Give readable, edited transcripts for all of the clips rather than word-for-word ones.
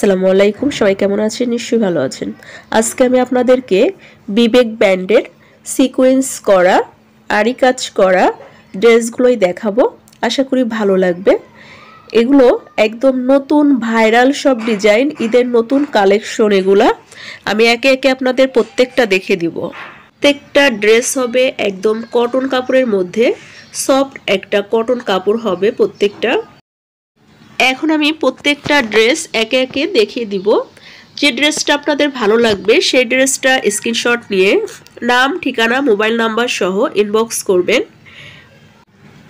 আসসালামু আলাইকুম। সবাই কেমন আছেন? নিশ্চয়ই ভালো আছেন। আজকে আমি আপনাদেরকে বিবেক ব্র্যান্ডের সিকোয়েন্স করা আরি কাজ করা ড্রেসগুলোই দেখাবো। আশা করি ভালো লাগবে। এগুলো একদম নতুন ভাইরাল সব ডিজাইন, ঈদের নতুন কালেকশন। এগুলা আমি একে একে আপনাদের প্রত্যেকটা দেখে দিব। প্রত্যেকটা ড্রেস হবে একদম কটন কাপড়ের মধ্যে, সফট একটা কটন কাপড় হবে প্রত্যেকটা। এখন আমি প্রত্যেকটা ড্রেস একে একে দেখিয়ে দিব। যে ড্রেসটা আপনাদের ভালো লাগবে সেই ড্রেসটা স্ক্রিনশট নিয়ে নাম, ঠিকানা, মোবাইল নাম্বার সহ ইনবক্স করবেন।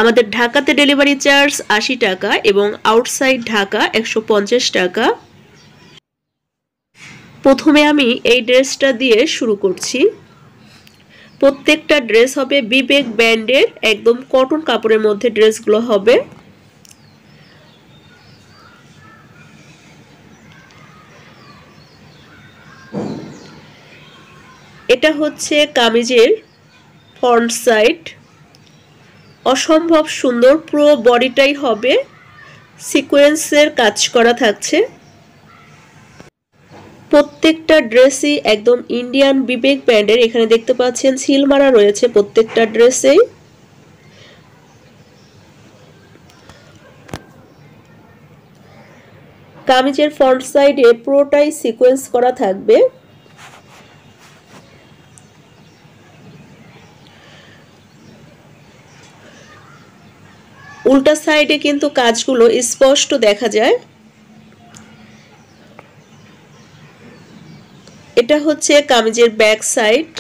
আমাদের ঢাকাতে ডেলিভারি চার্জ 80 টাকা এবং আউটসাইড ঢাকা 150 টাকা। প্রথমে আমি এই ড্রেসটা দিয়ে শুরু করছি। প্রত্যেকটা ড্রেস হবে বিবেক ব্র্যান্ডের, একদম কটন কাপড়ের মধ্যে ড্রেসগুলো হবে। এটা হচ্ছে কামিজের ফ্রন্ট সাইড, অসম্ভব সুন্দর। পুরো বডিটাই হবে সিকোয়েন্সের কাজ করা থাকছে। প্রত্যেকটা ড্রেসই একদম ইন্ডিয়ান বিবেক ব্র্যান্ডের। এখানে দেখতে পাচ্ছেন সিল মারা রয়েছে প্রত্যেকটা ড্রেসেই। কামিজের ফ্রন্ট সাইডে পুরোটাই সিকোয়েন্স করা থাকবে। উল্টা সাইডে কিন্তু কাজগুলো স্পষ্ট দেখা যায়। এটা হচ্ছে কামিজের ব্যাক সাইড,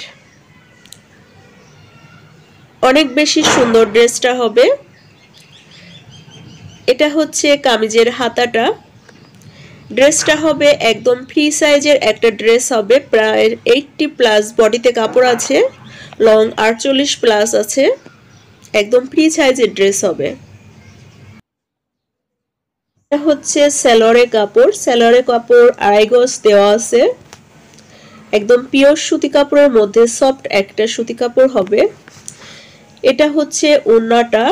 অনেক বেশি সুন্দর ড্রেসটা হবে। এটা হচ্ছে কামিজের হাতাটা। ড্রেসটা হবে একদম ফ্রি সাইজের একটা ড্রেস হবে, প্রায় 80 প্লাস বডিতে কাপড় আছে, লং 48 প্লাস আছে, একদম ফ্রি সাইজের ড্রেস হবে। এটা হচ্ছে সালোয়ারের কাপড়। সালোয়ারের কাপড় 2.5 গজ দেওয়া আছে, একদম পিওর সুতি কাপড়ের মধ্যে সফট একটা সুতি কাপড় হবে। এটা হচ্ছে ওড়নাটা,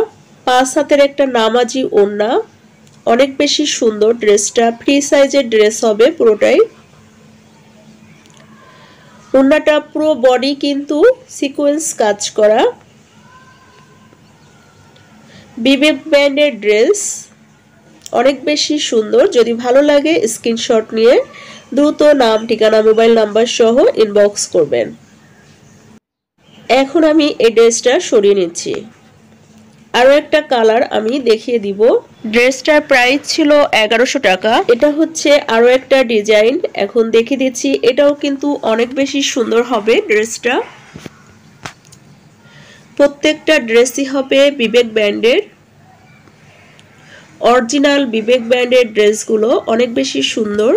5 হাতের একটা নামাজি ওড়না, অনেক বেশি সুন্দর ড্রেসটা। ফ্রি সাইজের ড্রেস হবে পুরোটাই। ওড়নাটা পুরো বডি কিন্তু সিকোয়েন্স কাজ করা। বিবেক ব্র্যান্ডের ড্রেস অনেক বেশি সুন্দর। যদি ভালো লাগে স্ক্রিনশট নিয়ে দ্রুত নাম, ঠিকানা, মোবাইল নাম্বার সহ ইনবক্স করবেন। এখন আমি এই ড্রেসটা সরিয়ে নিচ্ছি। আরো একটা কালার আমি দেখিয়ে দিব। ড্রেসটার প্রাইস ছিল 1100 টাকা। এটা হচ্ছে আরো একটা ডিজাইন, এখন দেখিয়ে দিচ্ছি। এটাও কিন্তু অনেক বেশি সুন্দর হবে ড্রেসটা। প্রত্যেকটা ড্রেসই হবে বিবেক ব্র্যান্ডের, অরিজিনাল বিবেক ব্র্যান্ডের ড্রেসগুলো অনেক বেশি সুন্দর।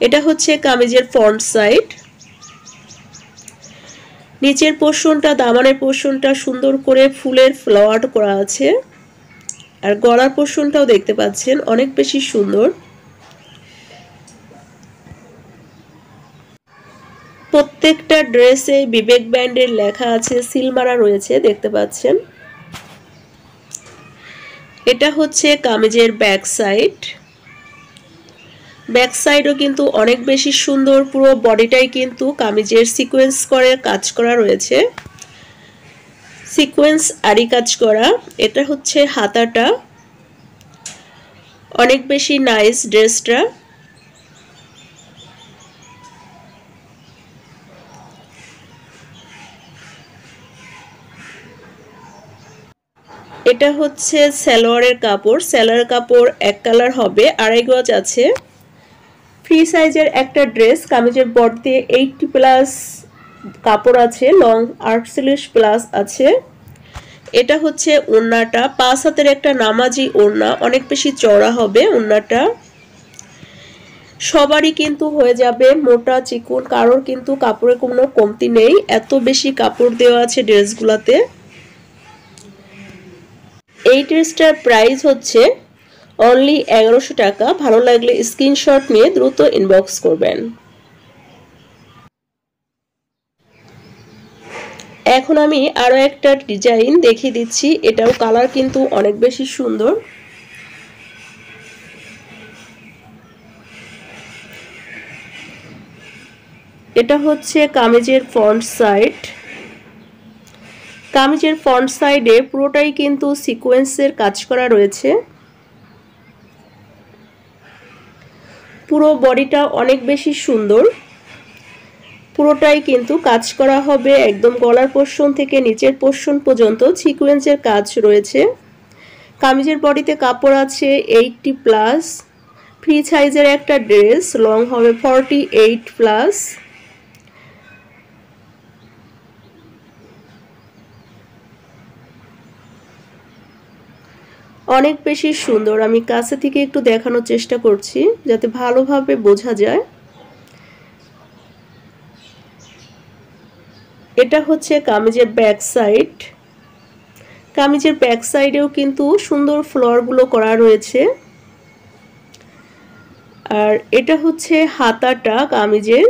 এটা হচ্ছে কামিজের ফ্রন্ট সাইড। নিচের পোর্শনটা, দামানের পোর্শনটা সুন্দর করে ফুলের ফ্লাওয়ার করা আছে, আর গলার পোর্শনটাও দেখতে পাচ্ছেন অনেক বেশি সুন্দর। প্রত্যেকটা ড্রেসে বিবেক ব্র্যান্ডের লেখা আছে, সিল মারা রয়েছে, দেখতে পাচ্ছেন। এটা হচ্ছে কামিজের ব্যাক সাইড। ব্যাক সাইডও কিন্তু অনেক বেশি সুন্দর। পুরো বডিটাই কিন্তু কামিজের সিকোয়েন্স করে কাজ করা রয়েছে, সিকোয়েন্স আরি কাজ করা। এটা হচ্ছে হাতাটা, অনেক বেশি নাইস ড্রেসটা। এটা হচ্ছে সালোয়ারের কাপড়। সালোয়ারের কাপড় এক কালার হবে, 2.5 গজ আছে। ফ্রি সাইজের একটা ড্রেস, কামিজের বডিতে 80 প্লাস কাপড় আছে, লং 48 প্লাস আছে। এটা হচ্ছে ওড়নাটা, 5 হাতের একটা নামাজি ওড়না, অনেক বেশি চওড়া হবে ওড়নাটা। সবারই কিন্তু হয়ে যাবে মোটা চিকন, কারোর কিন্তু কাপড়ের কোনো কমতি নেই, এত বেশি কাপড় দেওয়া আছে ড্রেসগুলোতে। এই ড্রেসটার প্রাইস হচ্ছে অনলি 1100 টাকা। ভালো লাগলে স্ক্রিনশট নিয়ে দ্রুত ইনবক্স করবেন। এখন আমি আরো একটা ডিজাইন দেখিয়ে দিচ্ছি। এটাও কালার কিন্তু অনেক বেশি সুন্দর। এটা হচ্ছে কামিজের ফ্রন্ট সাইড। কামিজের ফ্রন্ট সাইডে পুরোটাই কিন্তু সিকোয়েন্সের কাজ করা রয়েছে। পুরো বডিটা অনেক বেশি সুন্দর। পুরোটাই কিন্তু কাজ করা হবে, একদম গলার পোরশন থেকে নিচের পোরশন পর্যন্ত সিকোয়েন্সের কাজ রয়েছে। কামিজের বডিতে কাপড় আছে 80+। ফ্রি সাইজের একটা ড্রেস, লং হবে 48+। অনেক বেশি সুন্দর। আমি কাছে থেকে একটু দেখানোর চেষ্টা করছি যাতে ভালোভাবে বোঝা যায়। এটা হচ্ছে কামিজের ব্যাক সাইড। কামিজের ব্যাক সাইডেও কিন্তু সুন্দর ফ্লোরগুলো করা রয়েছে। আর এটা হচ্ছে হাতাটা কামিজের।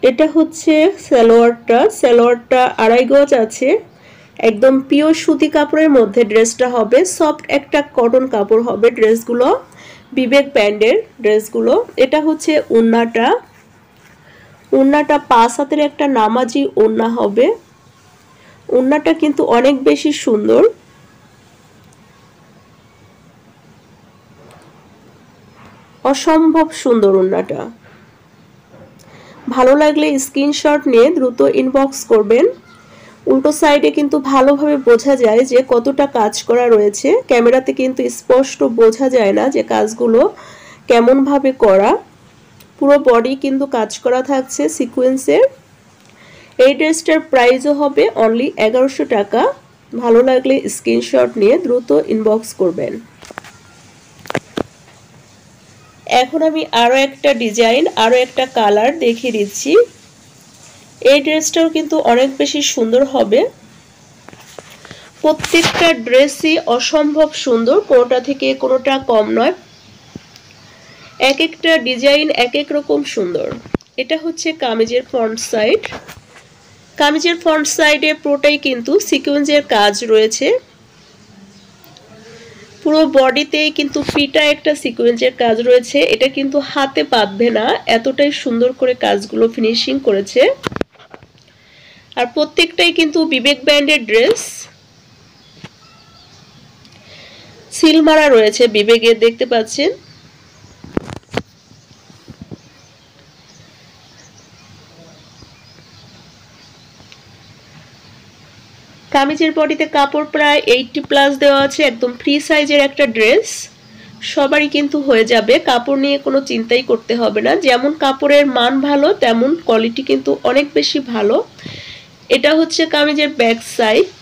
এটা হচ্ছে সালোয়ারটা। সালোয়ারটা 2.5 গজ আছে। একদম পিওর সুতি কাপড়ের মধ্যে ড্রেসটা হবে। সফট একটা কটন কাপড় হবে ড্রেসগুলো, বিবেক ব্র্যান্ডের ড্রেসগুলো। এটা হচ্ছে ওড়নাটা। ওড়নাটা 5 হাতের একটা নামাজি ওড়না হবে। ওড়নাটা কিন্তু অনেক বেশি সুন্দর। অসম্ভব সুন্দর ওড়নাটা। ভালো লাগলে স্ক্রিনশট নিয়ে দ্রুত ইনবক্স করবেন। উল্টো সাইডে কিন্তু ভালোভাবে বোঝা যায় যে কতটা কাজ করা রয়েছে। ক্যামেরাতে কিন্তু স্পষ্ট বোঝা যায় না যে কাজগুলো কেমন ভাবে করা। পুরো বডি কিন্তু কাজ করা থাকছে সিকোয়েন্সের। এই ড্রেসটার প্রাইসও হবে অনলি 1100 টাকা। ভালো লাগলে স্ক্রিনশট নিয়ে দ্রুত ইনবক্স করবেন। এখন আমি আরো একটা ডিজাইন, আরো একটা কালার দেখিয়ে দিচ্ছি। এই ড্রেসটাও কিন্তু অনেক বেশি সুন্দর হবে। প্রত্যেকটা ড্রেসই অসম্ভব সুন্দর, কোনোটা থেকে কোনোটা কম নয়। এক একটা ডিজাইন এক এক রকম সুন্দর। এটা হচ্ছে কামিজের ফ্রন্ট সাইড। কামিজের ফ্রন্ট সাইডে পুরোটাই কিন্তু সিকোয়েন্সের কাজ রয়েছে। পুরো বডিতেই কিন্তু ফিটা একটা সিকোয়েন্সের কাজ রয়েছে। এটা কিন্তু হাতে বাঁধবে না, এতটাই সুন্দর করে কাজগুলো ফিনিশিং করেছে। আর প্রত্যেকটাই কিন্তু বিবেক ব্র্যান্ডের ড্রেস। সিল মারা রয়েছে বিবেকের, দেখতে পাচ্ছেন। কামিজের বডিতে কাপড় প্রায় 80+ দেওয়া আছে। একদম ফ্রি সাইজের একটা ড্রেস, সবারই কিন্তু হয়ে যাবে। কাপড় নিয়ে কোনো চিন্তাই করতে হবে না। যেমন কাপড়ের মান ভালো, তেমন কোয়ালিটি কিন্তু অনেক বেশি ভালো। এটা হচ্ছে কামিজের ব্যাক সাইড।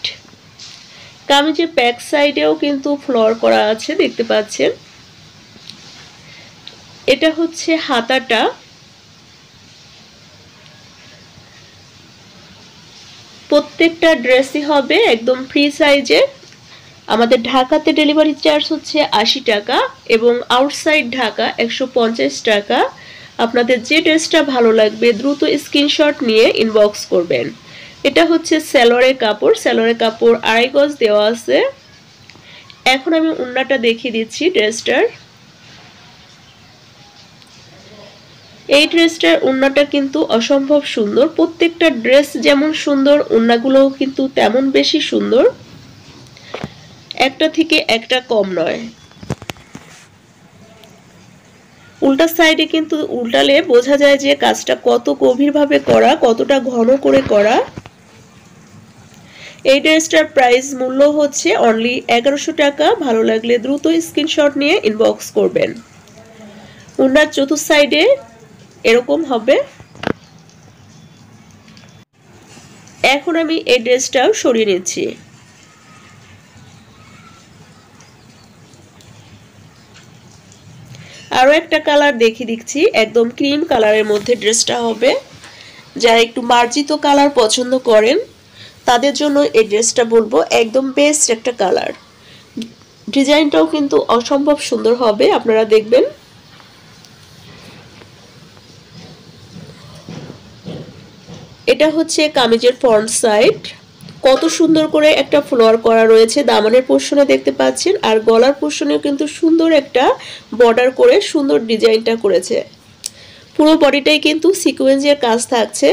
কামিজের ব্যাক সাইডেও কিন্তু ফ্লোর করা আছে, দেখতে পাচ্ছেন। এটা হচ্ছে হাতাটা। প্রত্যেকটা ড্রেসই হবে একদম ফ্রি সাইজের। আমাদের ঢাকাতে ডেলিভারি চার্জ হচ্ছে 80 টাকা এবং আউটসাইড ঢাকা 150 টাকা। আপনাদের যে ড্রেসটা ভালো লাগবে দ্রুত স্ক্রিনশট নিয়ে ইনবক্স করবেন। এটা হচ্ছে সালোয়ারের কাপড়। সালোয়ারের কাপড় 2.5 গজ দেওয়া আছে। এখন আমি ওড়নাটা দেখিয়ে দিচ্ছি ড্রেসটার। এই ড্রেসটার ওড়নাটা কিন্তু অসম্ভব সুন্দর। প্রত্যেকটা ড্রেস যেমন সুন্দর, ওড়নাগুলোও কিন্তু তেমন বেশি সুন্দর, একটা থেকে একটা কম নয়। উল্টা সাইডে কিন্তু উল্টালে বোঝা যায় যে কাজটা কত গভীরভাবে করা, কতটা ঘন করে করা। এই ড্রেসটার প্রাইস মূল্য হচ্ছে অনলি 1100 টাকা। ভালো লাগলে দ্রুত স্ক্রিনশট নিয়ে ইনবক্স করবেন। ওড়নার চতুর্থ সাইডে এরকম হবে। এখন আমি এই ড্রেসটাও সরিয়ে নিচ্ছি। আরো একটা কালার দেখিয়ে দিচ্ছি। একদম ক্রিম কালারের মধ্যে ড্রেসটা হবে। যারা একটু মার্জিত কালার পছন্দ করেন তাদের জন্য এই ড্রেসটা বলবো একদম বেস্ট একটা কালার। ডিজাইনটাও কিন্তু অসম্ভব সুন্দর হবে, আপনারা দেখবেন। এটা হচ্ছে কামিজের ফ্রন্ট সাইড। কত সুন্দর করে একটা ফ্লোয়ার করা রয়েছে দামানের পোরশনে দেখতে পাচ্ছেন, আর গলার পোরশনেও কিন্তু সুন্দর একটা বর্ডার করে সুন্দর ডিজাইনটা করেছে। পুরো বডিটাই কিন্তু সিকোয়েন্সের কাজ থাকছে।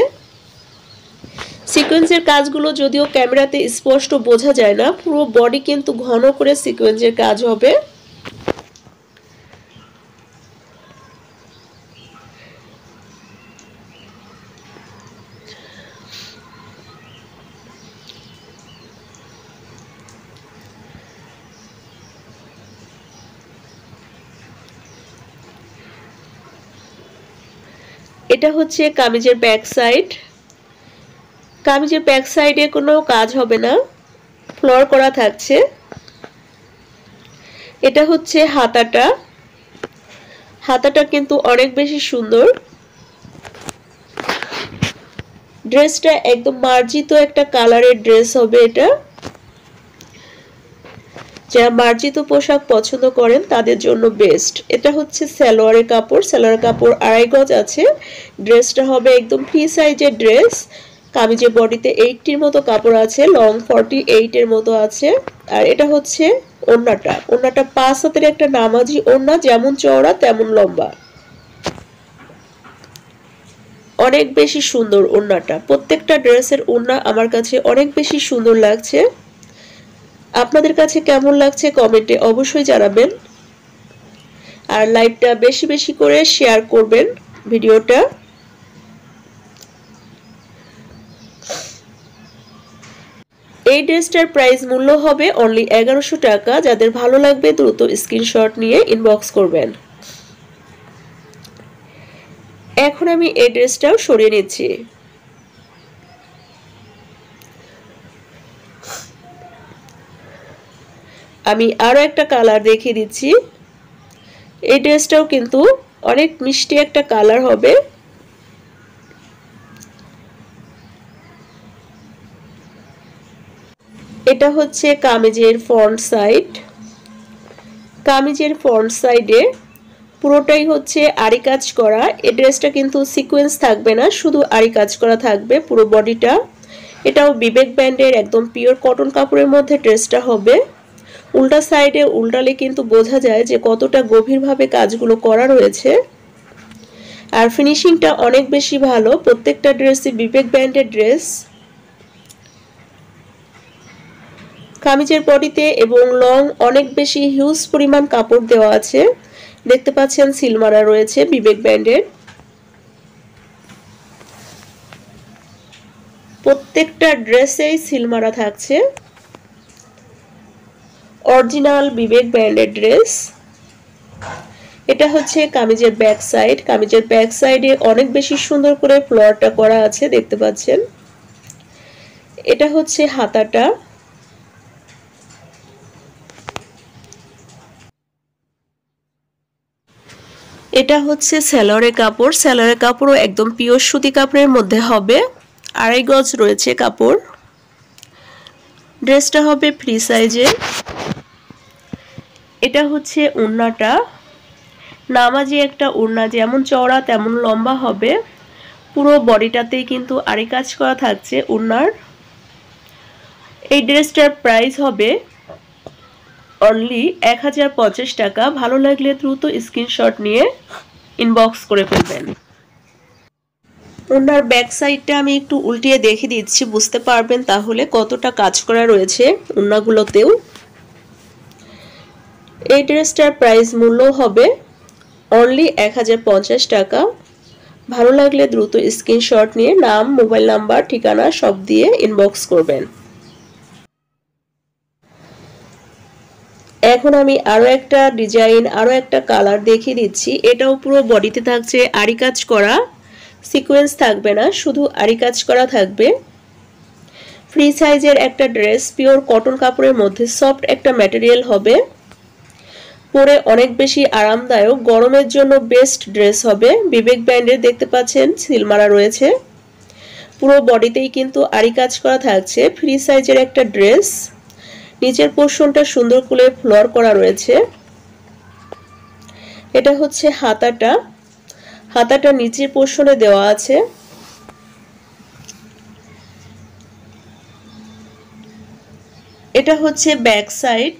সিকোয়েন্সের কাজগুলো যদিও ক্যামেরাতে স্পষ্ট বোঝা যায় না, পুরো বডি কিন্তু ঘন করে সিকোয়েন্সের কাজ হবে। এটা হচ্ছে কামিজের ব্যাক সাইড। কামিজের ব্যাক সাইডে কোনো কাজ হবে না, ফ্লোর করা থাকছে। এটা হচ্ছে হাতাটা। হাতাটা কিন্তু অনেক বেশি সুন্দর। ড্রেসটা একদম মার্জিত একটা কালারের ড্রেস হবে এটা। যারা মার্জিত পোশাক পছন্দ করেন তাদের জন্য বেস্ট। এটা হচ্ছে সালোয়ারের কাপড়। সালোয়ারের কাপড় 2.5 গজ আছে। ড্রেসটা হবে একদম ফ্রি সাইজের ড্রেস। কামিজের বডিতে 80 এর মতো কাপড় আছে, লং 48 এর মতো আছে। আর এটা হচ্ছে ওড়নাটা। ওড়নাটা 5 হাতের একটা নামাজি ওড়না, যেমন চওড়া তেমন লম্বা। অনেক বেশি সুন্দর ওড়নাটা। প্রত্যেকটা ড্রেসের ওড়না আমার কাছে অনেক বেশি সুন্দর লাগছে। আপনাদের কাছে কেমন লাগছে কমেন্টে অবশ্যই জানাবেন। আর লাইভটা বেশি বেশি করে শেয়ার করবেন ভিডিওটা। এই ড্রেসটার প্রাইস মূল্য হবে অনলি 1100 টাকা। যাদের ভালো লাগবে দ্রুত স্ক্রিনশট নিয়ে ইনবক্স করবেন। এখন আমি এই ড্রেসটাও সরিয়ে নিচ্ছি। আমি আরো একটা কালার দেখিয়ে দিচ্ছি। এই ড্রেসটাও কিন্তু অনেক মিষ্টি একটা কালার হবে। এটা হচ্ছে কামিজের ফ্রন্ট সাইড। কামিজের ফ্রন্ট সাইডে পুরোটাই হচ্ছে আরি কাজ করা। এই ড্রেসটা কিন্তু সিকোয়েন্স থাকবে না, শুধু আরি কাজ করা থাকবে পুরো বডিটা। এটাও বিবেক ব্র্যান্ডের একদম পিওর কটন কাপড়ের মধ্যে ড্রেসটা হবে। উল্টা সাইডে উল্টালে কিন্তু বোঝা যায় যে কতটা গভীরভাবে কাজগুলো করা রয়েছে। আর ফিনিশিংটা অনেক বেশি ভালো। প্রত্যেকটা ড্রেসই বিবেক ব্র্যান্ডের ড্রেস। কামিজের বডিতে এবং লং অনেক বেশি হিউজ পরিমাণ কাপড় দেওয়া আছে। দেখতে পাচ্ছেন সিল মারা রয়েছে বিবেক ব্র্যান্ডের। প্রত্যেকটা ড্রেসেই সিল মারা থাকছে। অরিজিনাল বিবেক ব্র্যান্ডের ড্রেস। এটা হচ্ছে কামিজের ব্যাক সাইড। কামিজের ব্যাক সাইডে অনেক বেশি সুন্দর করে ফ্লোয়ারটা করা আছে, দেখতে পাচ্ছেন। এটা হচ্ছে হাতাটা। এটা হচ্ছে সালোয়ারের কাপড়। সালোয়ারের কাপড়ও একদম পিওর সুতি কাপড়ের মধ্যে হবে। 2.5 গজ রয়েছে কাপড়। ড্রেসটা হবে ফ্রি সাইজে। এটা হচ্ছে ওড়নাটা। নামাজি একটা ওড়না, যেমন চওড়া তেমন লম্বা হবে। পুরো বডিটাতেই কিন্তু আরি কাজ করা থাকছে ওড়নার। এই ড্রেসটার প্রাইস হবে অনলি 1050 টাকা। ভালো লাগলে দ্রুত স্ক্রিনশট নিয়ে ইনবক্স করে ফেলবেন। ওনার ব্যাক সাইডটা আমি একটু উল্টিয়ে দেখিয়ে দিচ্ছি, বুঝতে পারবেন তাহলে কতটা কাজ করা রয়েছে ওড়নাগুলোতেও। এই ড্রেসটার প্রাইস মূল্য হবে অনলি 1050 টাকা। ভালো লাগলে দ্রুত স্ক্রিনশট নিয়ে নাম, মোবাইল নাম্বার, ঠিকানা সব দিয়ে ইনবক্স করবেন। এখন আমি আরো একটা ডিজাইন, আরো একটা কালার দেখিয়ে দিচ্ছি। এটাও পুরো বডিতে থাকছে আরি কাজ করা, সিকোয়েন্স থাকবে না, শুধু আরি কাজ করা থাকবে। ফ্রি সাইজের একটা ড্রেস, পিওর কটন কাপড়ের মধ্যে সফট একটা ম্যাটেরিয়াল হবে। পরে অনেক বেশি আরামদায়ক, গরমের জন্য বেস্ট ড্রেস হবে। বিবেক ব্র্যান্ডের, দেখতে পাচ্ছেন সিল মারা রয়েছে। পুরো বডিতেই কিন্তু আরি কাজ করা থাকছে। ফ্রি সাইজের একটা ড্রেস। নিচের পোর্শনটা সুন্দর করে ফ্লোর করা রয়েছে। এটা হচ্ছে হাতাটা, হাতাটা নিচের পোর্শনে দেওয়া আছে। এটা হচ্ছে ব্যাক সাইড,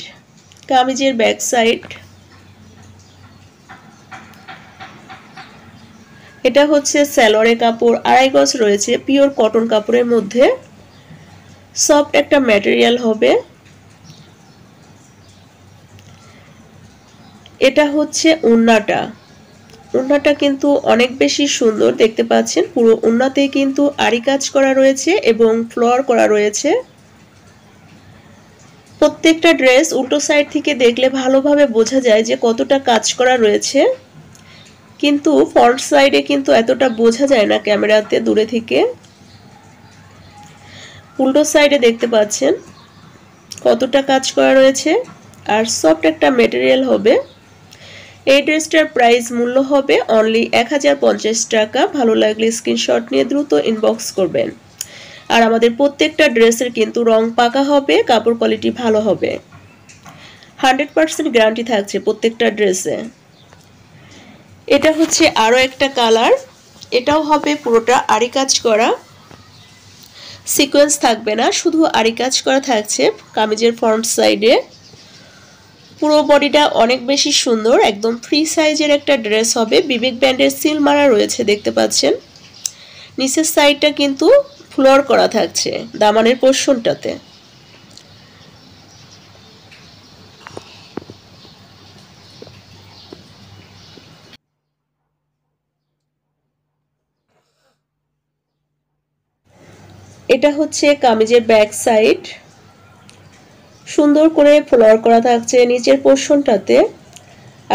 কামিজের ব্যাক সাইড। এটা হচ্ছে সালোয়ারের কাপড়, 2.5 গজ রয়েছে, পিওর কটন কাপড়ের মধ্যে, সফট একটা ম্যাটেরিয়াল হবে। এটা হচ্ছে ওড়নাটা, ওড়নাটা কিন্তু অনেক বেশি সুন্দর দেখতে পাচ্ছেন। পুরো ওড়নাতে কিন্তু আরি কাজ করা রয়েছে এবং ফ্লোর করা রয়েছে। প্রত্যেকটা ড্রেস উল্টো সাইড থেকে দেখলে ভালোভাবে বোঝা যায় যে কতটা কাজ করা রয়েছে, কিন্তু ফ্রন্ট সাইডে কিন্তু এতটা বোঝা যায় না ক্যামেরাতে দূরে থেকে। উল্টো সাইডে দেখতে পাচ্ছেন কতটা কাজ করা রয়েছে আর সফট একটা ম্যাটেরিয়াল হবে। এই ড্রেসটার প্রাইস মূল্য হবে অনলি 1050 টাকা। ভালো লাগলে স্ক্রিনশট নিয়ে দ্রুত ইনবক্স করবেন। আর আমাদের প্রত্যেকটা ড্রেসের কিন্তু রং পাকা হবে, কাপড় কোয়ালিটি ভালো হবে, 100% গ্যারান্টি থাকছে প্রত্যেকটা ড্রেসে। এটা হচ্ছে আরো একটা কালার, এটাও হবে পুরোটা আরি কাজ করা, সিকোয়েন্স থাকবে না, শুধু আরি কাজ করা থাকছে কামিজের ফ্রন্ট সাইডে। পুরো বডিটা অনেক বেশি সুন্দর, একদম ফ্রি সাইজের একটা ড্রেস হবে। বিবেক ব্র্যান্ডের সিল মারা রয়েছে দেখতে পাচ্ছেন। নিচের সাইডটা কিন্তু ফ্লোর করা থাকছে দামানের পোর্শনটাতে। এটা হচ্ছে কামিজের ব্যাক সাইড, সুন্দর করে ফ্লোর করা থাকছে নিচের পোর্শনটাতে।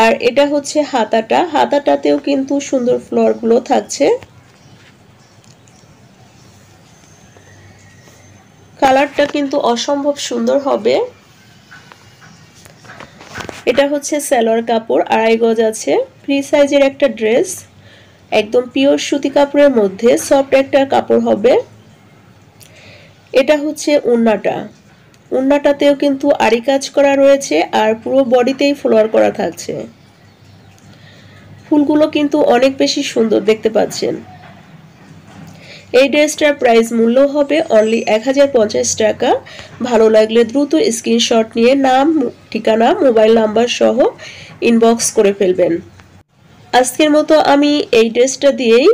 আর এটা হচ্ছে হাতাটা, হাতাটাতেও কিন্তু সুন্দর ফ্লোর গুলো থাকছে। কালারটা কিন্তু অসম্ভব সুন্দর হবে। এটা হচ্ছে সালোয়ার কাপড়, 2.5 গজ আছে, ফ্রি সাইজের একটা ড্রেস, একদম পিওর সুতি কাপড়ের মধ্যে সফট একটা কাপড় হবে। এটা হচ্ছে ওড়নাটা, ওড়নাটাতেও কিন্তু আরি কাজ করা রয়েছে আর পুরো বডিতেই ফ্লোর করা থাকছে। ফুলগুলো কিন্তু অনেক বেশি সুন্দর দেখতে পাচ্ছেন। এই ড্রেসটার প্রাইস মূল্য হবে অনলি 1050 টাকা। ভালো লাগলে দ্রুত স্ক্রিনশট নিয়ে নাম, ঠিকানা, মোবাইল নাম্বার সহ ইনবক্স করে ফেলবেন। আজকের মতো আমি এই ড্রেসটা দিয়েই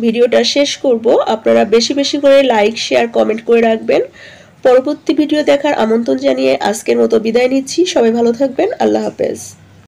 ভিডিওটা শেষ করব। আপনারা বেশি বেশি করে লাইক, শেয়ার, কমেন্ট করে রাখবেন। পরবর্তী ভিডিও দেখার আমন্ত্রণ জানিয়ে আজকের মতো বিদায় নিচ্ছি। সবাই ভালো থাকবেন। আল্লাহ হাফেজ।